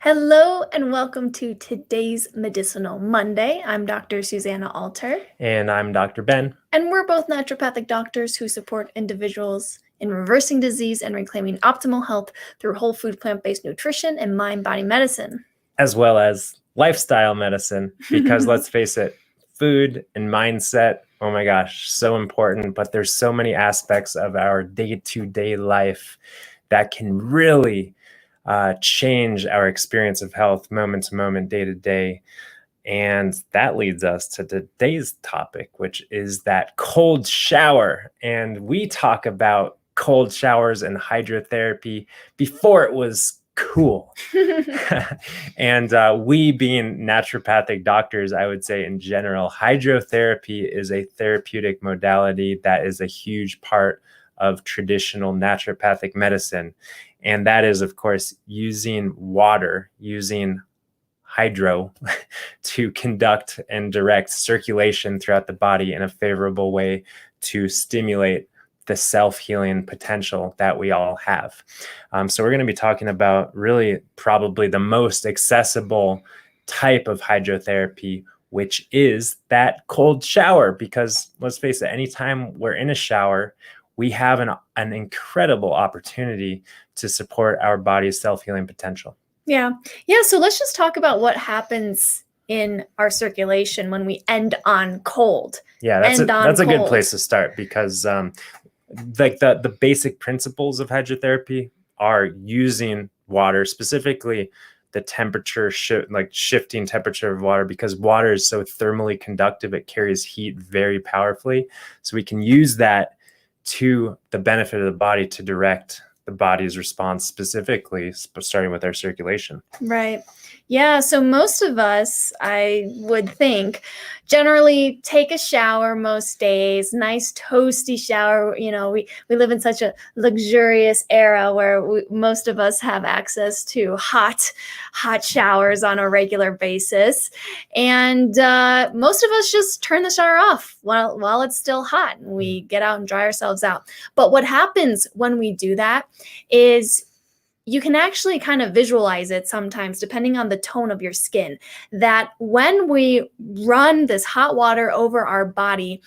Hello and welcome to today's Medicinal Monday. I'm Dr. Susanna Alter, And I'm Dr. Ben. and we're both naturopathic doctors who support individuals in reversing disease and reclaiming optimal health through whole food plant-based nutrition and mind-body medicine. As well as lifestyle medicine, because let's face it, food and mindset, oh my gosh, so important. But there's so many aspects of our day-to-day life that can really change our experience of health moment to moment, day to day. And that leads us to today's topic, which is that cold shower. And we talk about cold showers and hydrotherapy before it was cool. And we being naturopathic doctors, I would say in general, hydrotherapy is a therapeutic modality that is a huge part of traditional naturopathic medicine. And that is, of course, using water, using hydro to conduct and direct circulation throughout the body in a favorable way to stimulate the self-healing potential that we all have. So we're going to be talking about really probably the most accessible type of hydrotherapy, which is that cold shower. Because let's face it, anytime we're in a shower, we have an incredible opportunity to support our body's self-healing potential. Yeah. So let's just talk about what happens in our circulation when we end on cold. Yeah, that's a good place to start, because like the basic principles of hydrotherapy are using water, specifically the temperature shifting temperature of water, because water is so thermally conductive, it carries heat very powerfully. So we can use that to the benefit of the body to direct the body's response, specifically starting with our circulation. Right. Yeah. So most of us, I would think, generally take a shower most days, nice toasty shower. We live in such a luxurious era where most of us have access to hot showers on a regular basis. And most of us just turn the shower off while it's still hot, and we get out and dry ourselves out. But what happens when we do that is you can actually kind of visualize it sometimes, depending on the tone of your skin, that when we run this hot water over our body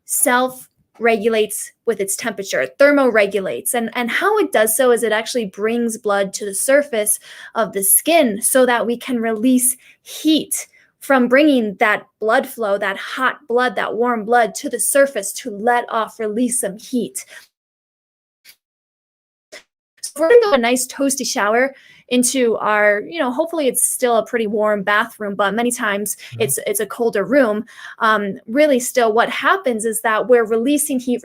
self-regulates with its temperature, thermoregulates. And how it does so is it actually brings blood to the surface of the skin so that we can release heat from bringing that blood flow, that hot blood, that warm blood to the surface to release some heat. So we're going to go a nice toasty shower into our, hopefully it's still a pretty warm bathroom, but many times it's a colder room. Really still what happens is that we're releasing heat,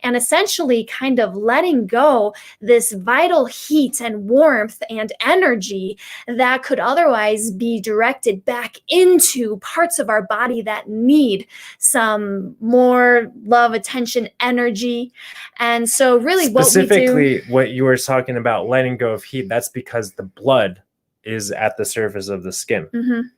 and essentially kind of letting go this vital heat and warmth and energy that could otherwise be directed back into parts of our body that need some more love, attention, energy. And so really specifically what you were talking about, letting go of heat, that's because the blood is at the surface of the skin.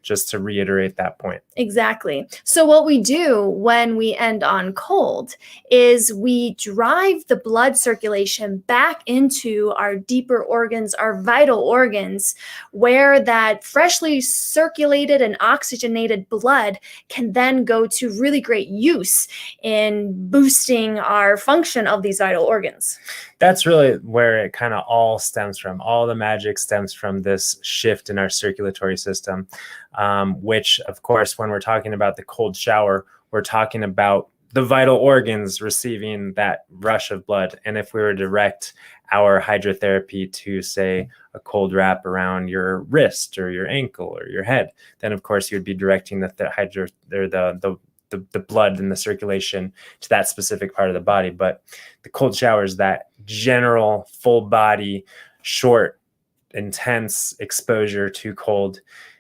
Just to reiterate that point. Exactly. So what we do when we end on cold is we drive the blood circulation back into our deeper organs, our vital organs, where that freshly circulated and oxygenated blood can then go to really great use in boosting our function of these vital organs. That's really where it kind of all stems from. All the magic stems from this shift in our circulatory system, which, of course, when we're talking about the cold shower, we're talking about the vital organs receiving that rush of blood. And if we were to direct our hydrotherapy to, say, a cold wrap around your wrist or your ankle or your head, then, of course, you would be directing the blood and the circulation to that specific part of the body. But the cold shower is that general full body, short, intense exposure to cold.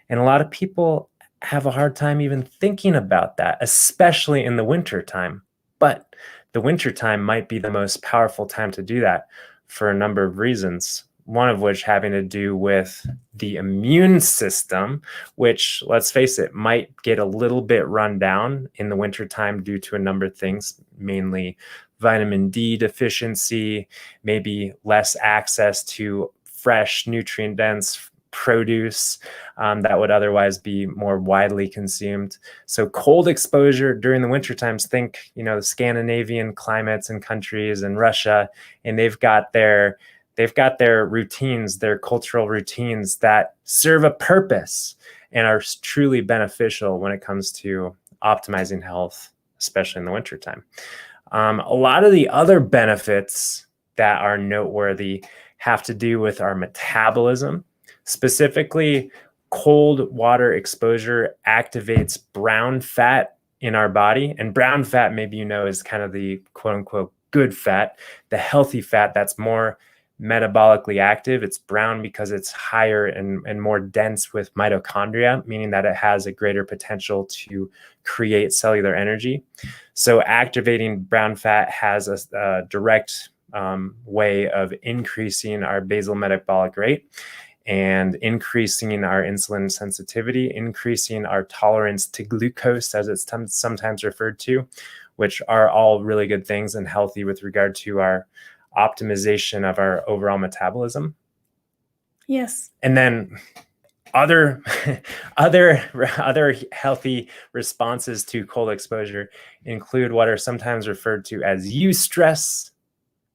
And a lot of people have a hard time even thinking about that, especially in the winter time. But the winter time might be the most powerful time to do that for a number of reasons. One of which having to do with the immune system, which, let's face it, might get a little bit run down in the wintertime due to a number of things, mainly vitamin D deficiency, maybe less access to fresh, nutrient-dense produce that would otherwise be more widely consumed. So cold exposure during the winter times, think, the Scandinavian climates and countries and Russia, and they've got their routines, their cultural routines that serve a purpose and are truly beneficial when it comes to optimizing health, especially in the wintertime. A lot of the other benefits that are noteworthy have to do with our metabolism. Specifically, cold water exposure activates brown fat in our body. And brown fat, maybe is kind of the quote unquote good fat, the healthy fat that's more metabolically active. It's brown because it's higher and more dense with mitochondria, meaning that it has a greater potential to create cellular energy. So activating brown fat has a direct way of increasing our basal metabolic rate and increasing our insulin sensitivity, increasing our tolerance to glucose, as it's sometimes referred to, which are all really good things and healthy with regard to our optimization of our overall metabolism. Yes. And then other healthy responses to cold exposure include what are sometimes referred to as eustress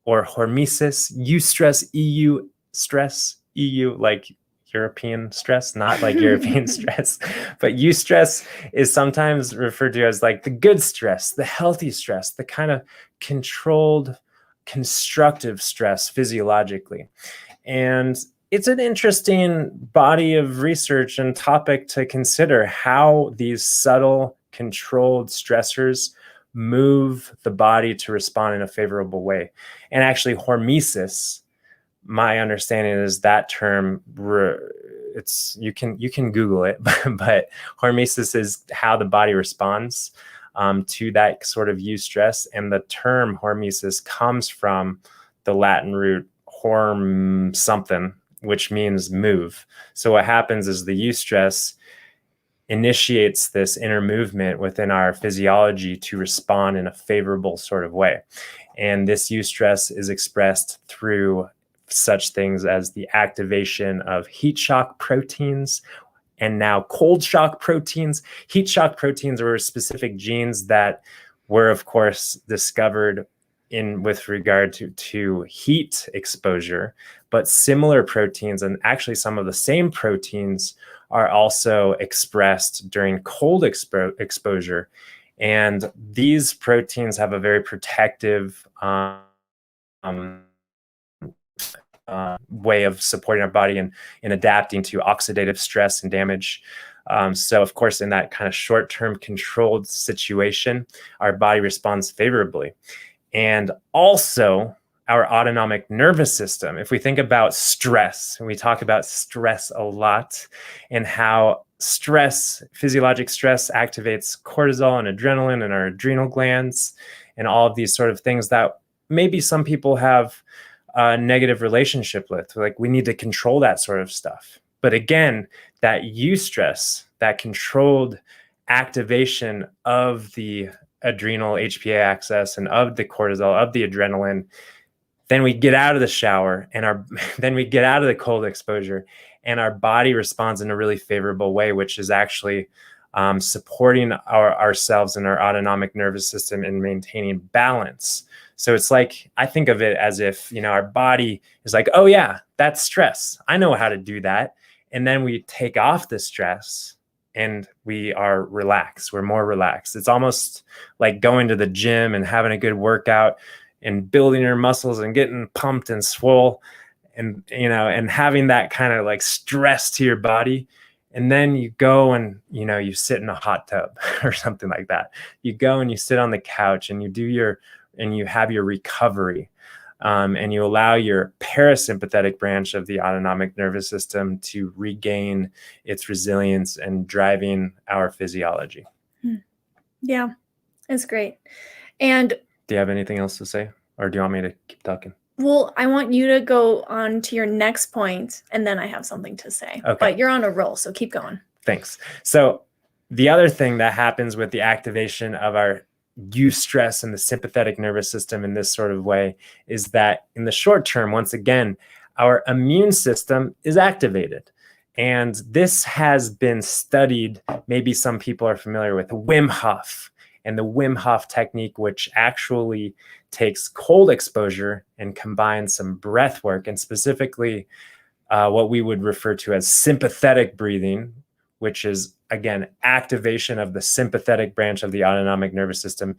or hormesis. Eustress, EU stress, EU like European stress, not like European stress, but eustress is sometimes referred to as like the good stress, the healthy stress, the kind of controlled, constructive stress physiologically. And it's an interesting body of research and topic to consider how these subtle, controlled stressors move the body to respond in a favorable way. And actually, hormesis, my understanding is that term, you can Google it, but hormesis is how the body responds to that sort of eustress. And the term hormesis comes from the Latin root horm something, which means move. So what happens is the eustress initiates this inner movement within our physiology to respond in a favorable sort of way. And this eustress is expressed through such things as the activation of heat shock proteins and now cold shock proteins. Heat shock proteins were specific genes that were, of course, discovered with regard to heat exposure, but similar proteins, and actually some of the same proteins, are also expressed during cold exposure. And these proteins have a very protective way of supporting our body and adapting to oxidative stress and damage. So of course, in that kind of short-term controlled situation, our body responds favorably. And also our autonomic nervous system. If we think about stress, and we talk about stress a lot, and how stress, physiologic stress, activates cortisol and adrenaline in our adrenal glands, and all of these sort of things that maybe some people have a negative relationship with. Like, we need to control that sort of stuff. But again, that eustress, that controlled activation of the adrenal HPA axis and of the cortisol, of the adrenaline, then we get out of the shower and then we get out of the cold exposure, and our body responds in a really favorable way, which is actually supporting ourselves and our autonomic nervous system in maintaining balance. So it's like, I think of it as if, our body is like, oh yeah, that's stress. I know how to do that. And then we take off the stress and we are relaxed. We're more relaxed. It's almost like going to the gym and having a good workout and building your muscles and getting pumped and swole and, and having that kind of like stress to your body. And then you go and, you sit in a hot tub or something like that. You go and you sit on the couch and you have your recovery. And you allow your parasympathetic branch of the autonomic nervous system to regain its resilience and driving our physiology. Yeah, it's great. And do you have anything else to say, or do you want me to keep talking? Well, I want you to go on to your next point, and then I have something to say. Okay. But you're on a roll, so keep going. Thanks. So the other thing that happens with the activation of our eustress and the sympathetic nervous system in this sort of way is that in the short term, once again, our immune system is activated. And this has been studied. Maybe some people are familiar with Wim Hoff and the Wim Hoff technique, which actually takes cold exposure and combines some breath work, and specifically what we would refer to as sympathetic breathing, which is, again, activation of the sympathetic branch of the autonomic nervous system,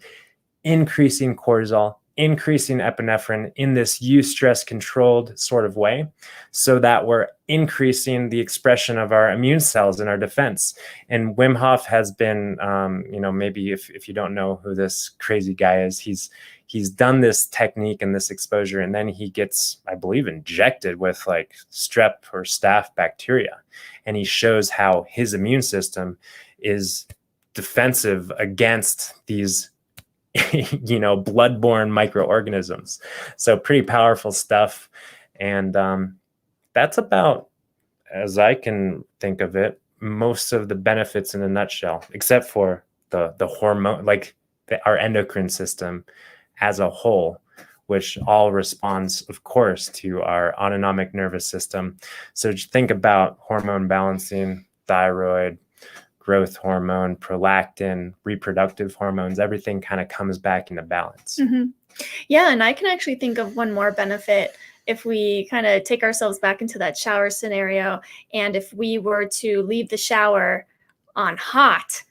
increasing cortisol, increasing epinephrine in this eustress controlled sort of way, so that we're increasing the expression of our immune cells in our defense. And Wim Hoff has been, maybe if you don't know who this crazy guy is, he's done this technique and this exposure, and then he gets, I believe, injected with like strep or staph bacteria, and he shows how his immune system is defensive against these bloodborne microorganisms. So pretty powerful stuff. And that's about, as I can think of it, most of the benefits in a nutshell, except for the hormone, like our endocrine system as a whole, which all responds, of course, to our autonomic nervous system. So just think about hormone balancing, thyroid, growth hormone, prolactin, reproductive hormones, everything kind of comes back into balance. Mm-hmm. Yeah, and I can actually think of one more benefit if we kind of take ourselves back into that shower scenario. And if we were to leave the shower on hot,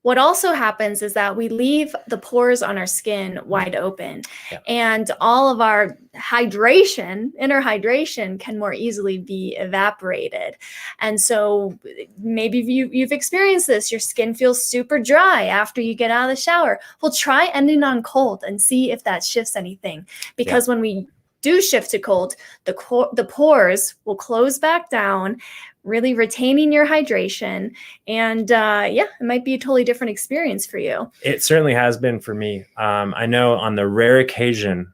what also happens is that we leave the pores on our skin wide open, and all of our hydration, inner hydration, can more easily be evaporated. And so maybe you've experienced this. Your skin feels super dry after you get out of the shower. Well, try ending on cold and see if that shifts anything. Because when we do shift to cold, the pores will close back down, really retaining your hydration. And it might be a totally different experience for you. It certainly has been for me. I know on the rare occasion,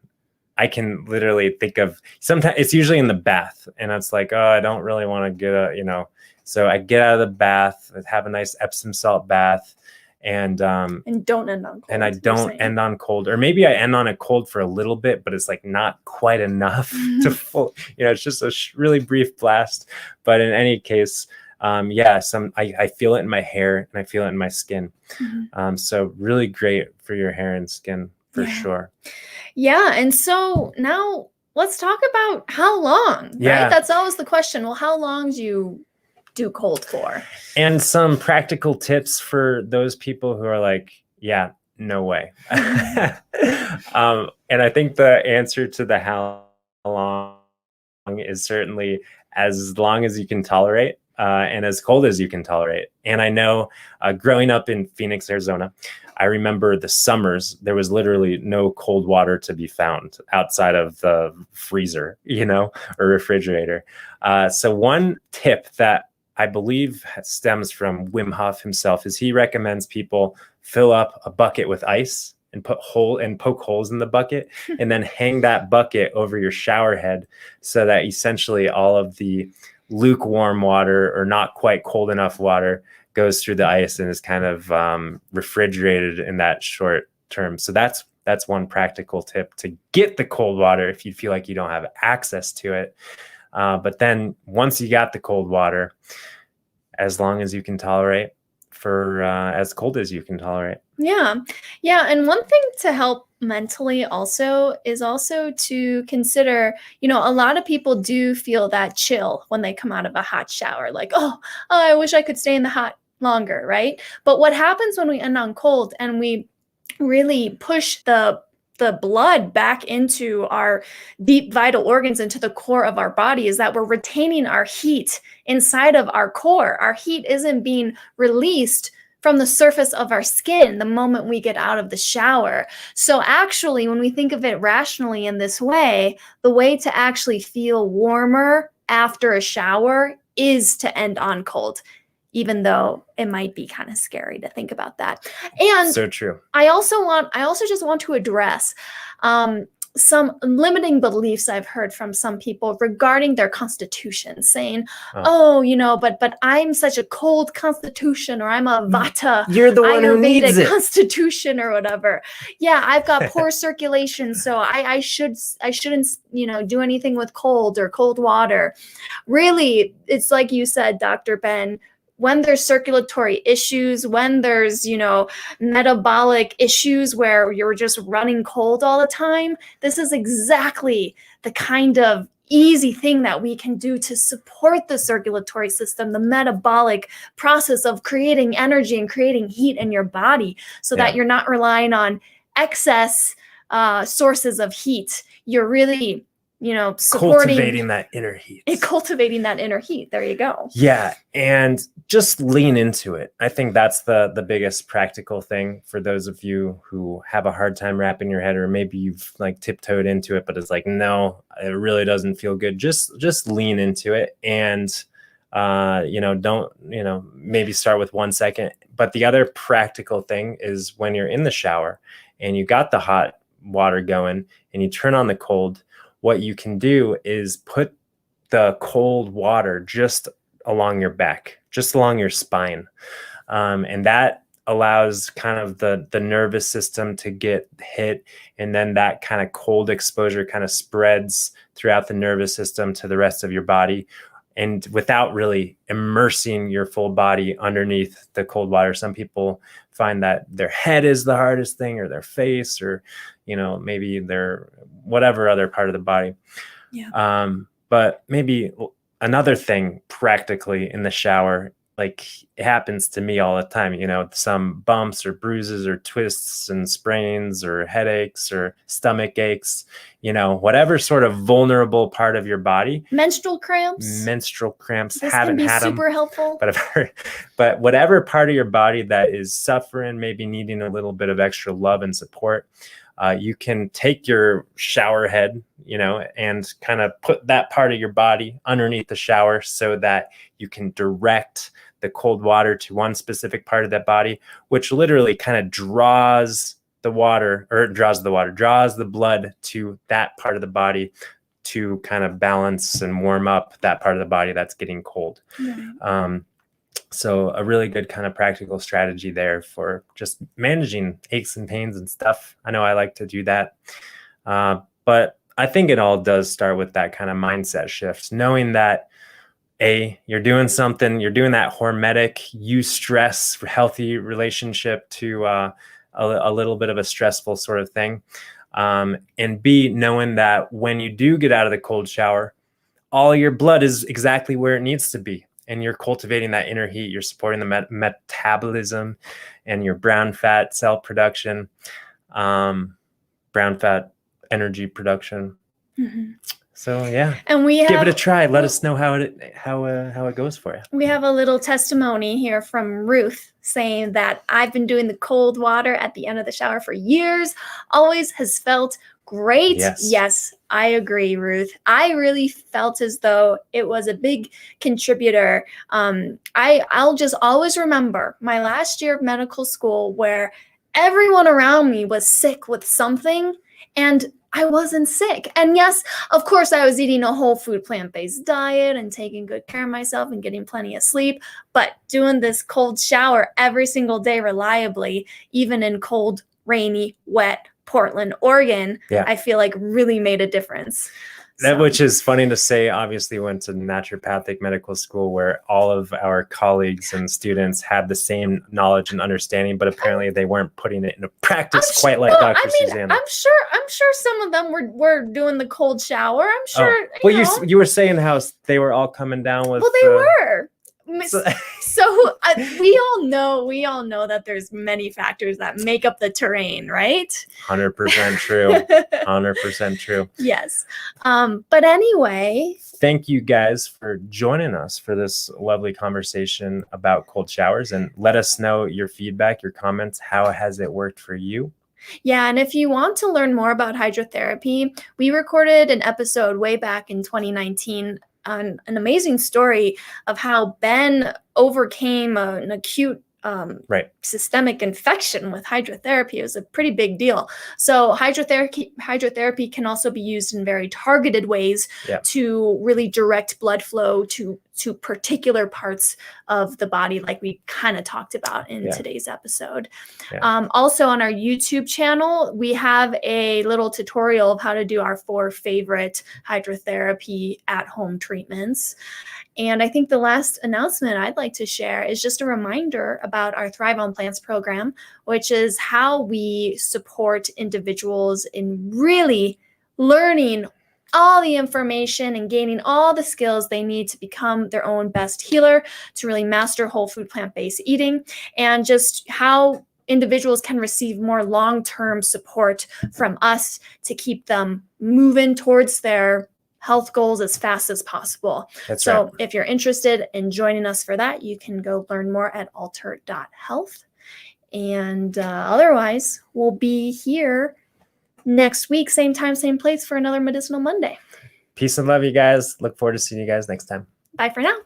I can literally think of, sometimes it's usually in the bath, and it's like, oh, I don't really want to get so I get out of the bath, have a nice Epsom salt bath, and don't end on cold. And I don't end on cold, or maybe I end on it cold for a little bit, but it's like not quite enough to full, it's just a really brief blast. But in any case, I feel it in my hair and I feel it in my skin. Mm-hmm. So really great for your hair and skin for sure. Yeah. And so now let's talk about how long, right? That's always the question. Well, how long do you do cold for? And some practical tips for those people who are like, no way. And I think the answer to the how long is certainly as long as you can tolerate, and as cold as you can tolerate. And I know growing up in Phoenix, Arizona, I remember the summers, there was literally no cold water to be found outside of the freezer, or refrigerator. So one tip that I believe stems from Wim Hof himself is he recommends people fill up a bucket with ice and poke holes in the bucket, and then hang that bucket over your shower head, so that essentially all of the lukewarm water or not quite cold enough water goes through the ice and is kind of refrigerated in that short term. So that's one practical tip to get the cold water if you feel like you don't have access to it. But then once you got the cold water, as long as you can tolerate, for as cold as you can tolerate. Yeah. And one thing to help mentally also is to consider, a lot of people do feel that chill when they come out of a hot shower, like, oh, I wish I could stay in the hot longer, right? But what happens when we end on cold and we really push the blood back into our deep vital organs, into the core of our body, is that we're retaining our heat inside of our core. Our heat isn't being released from the surface of our skin the moment we get out of the shower. So actually, when we think of it rationally in this way, the way to actually feel warmer after a shower is to end on cold, even though it might be kind of scary to think about that. And so true. I also just want to address some limiting beliefs I've heard from some people regarding their constitution, saying, "Oh, but I'm such a cold constitution, or I'm a Vata, You're the one who needs Ayurvedic it. constitution, or whatever. Yeah, I've got poor circulation, so I shouldn't do anything with cold or cold water." Really, it's like you said, Dr. Ben. When there's circulatory issues, when there's, metabolic issues where you're just running cold all the time, this is exactly the kind of easy thing that we can do to support the circulatory system, the metabolic process of creating energy and creating heat in your body, so that you're not relying on excess sources of heat. You're really cultivating that inner heat. Cultivating that inner heat. There you go. Yeah. And just lean into it. I think that's the biggest practical thing for those of you who have a hard time wrapping your head, or maybe you've like tiptoed into it, but it's like, no, it really doesn't feel good. Just lean into it. And, don't, maybe start with 1 second. But the other practical thing is when you're in the shower and you got the hot water going and you turn on the cold, what you can do is put the cold water just along your back, just along your spine. And that allows kind of the nervous system to get hit. And then that kind of cold exposure kind of spreads throughout the nervous system to the rest of your body. And without really immersing your full body underneath the cold water. Some people find that their head is the hardest thing, or their face, or, maybe their whatever other part of the body. Yeah. But maybe another thing practically in the shower, like it happens to me all the time, some bumps or bruises or twists and sprains or headaches or stomach aches, whatever sort of vulnerable part of your body. Menstrual cramps. This haven't had them. Super helpful. But whatever part of your body that is suffering, maybe needing a little bit of extra love and support, you can take your shower head, and kind of put that part of your body underneath the shower so that you can direct the cold water to one specific part of that body, which literally kind of draws the blood to that part of the body to kind of balance and warm up that part of the body that's getting cold. Right. So a really good kind of practical strategy there for just managing aches and pains and stuff. I know I like to do that. But I think it all does start with that kind of mindset shift, knowing that you're doing that hormetic, eustress, healthy relationship to a little bit of a stressful sort of thing. And B, knowing that when you do get out of the cold shower, all your blood is exactly where it needs to be. And you're cultivating that inner heat. You're supporting the metabolism and your brown fat cell production, brown fat energy production. Mm-hmm. So yeah, and give it a try. Let us know how it goes for you. We have a little testimony here from Ruth saying that I've been doing the cold water at the end of the shower for years. Always has felt great. Yes, I agree, Ruth. I really felt as though it was a big contributor. I'll just always remember my last year of medical school where everyone around me was sick with something and I wasn't sick. And yes, of course, I was eating a whole food plant-based diet and taking good care of myself and getting plenty of sleep. But doing this cold shower every single day reliably, even in cold, rainy, wet Portland, Oregon, I feel like really made a difference. Which is funny to say. Obviously went to naturopathic medical school where all of our colleagues and students had the same knowledge and understanding, but apparently they weren't putting it into practice quite like Dr. Susanna. I'm sure some of them were doing the cold shower. I'm sure. You were saying how they were all coming down with. Well, they were. So we all know that there's many factors that make up the terrain, right? 100% true. 100% true. Yes. But anyway. Thank you guys for joining us for this lovely conversation about cold showers, and let us know your feedback, your comments. How has it worked for you? Yeah, and if you want to learn more about hydrotherapy, we recorded an episode way back in 2019 on an amazing story of how Ben overcame an acute Right. systemic infection with hydrotherapy is a pretty big deal. So hydrotherapy can also be used in very targeted ways to really direct blood flow to particular parts of the body, like we kind of talked about in today's episode. Also on our YouTube channel, we have a little tutorial of how to do our 4 favorite hydrotherapy at-home treatments. And I think the last announcement I'd like to share is just a reminder about our Thrive on Plants program, which is how we support individuals in really learning all the information and gaining all the skills they need to become their own best healer, to really master whole food plant-based eating, and just how individuals can receive more long-term support from us to keep them moving towards their health goals as fast as possible. So if you're interested in joining us for that, you can go learn more at alter.health. And otherwise, we'll be here next week, same time, same place for another Medicinal Monday. Peace and love, you guys. Look forward to seeing you guys next time. Bye for now.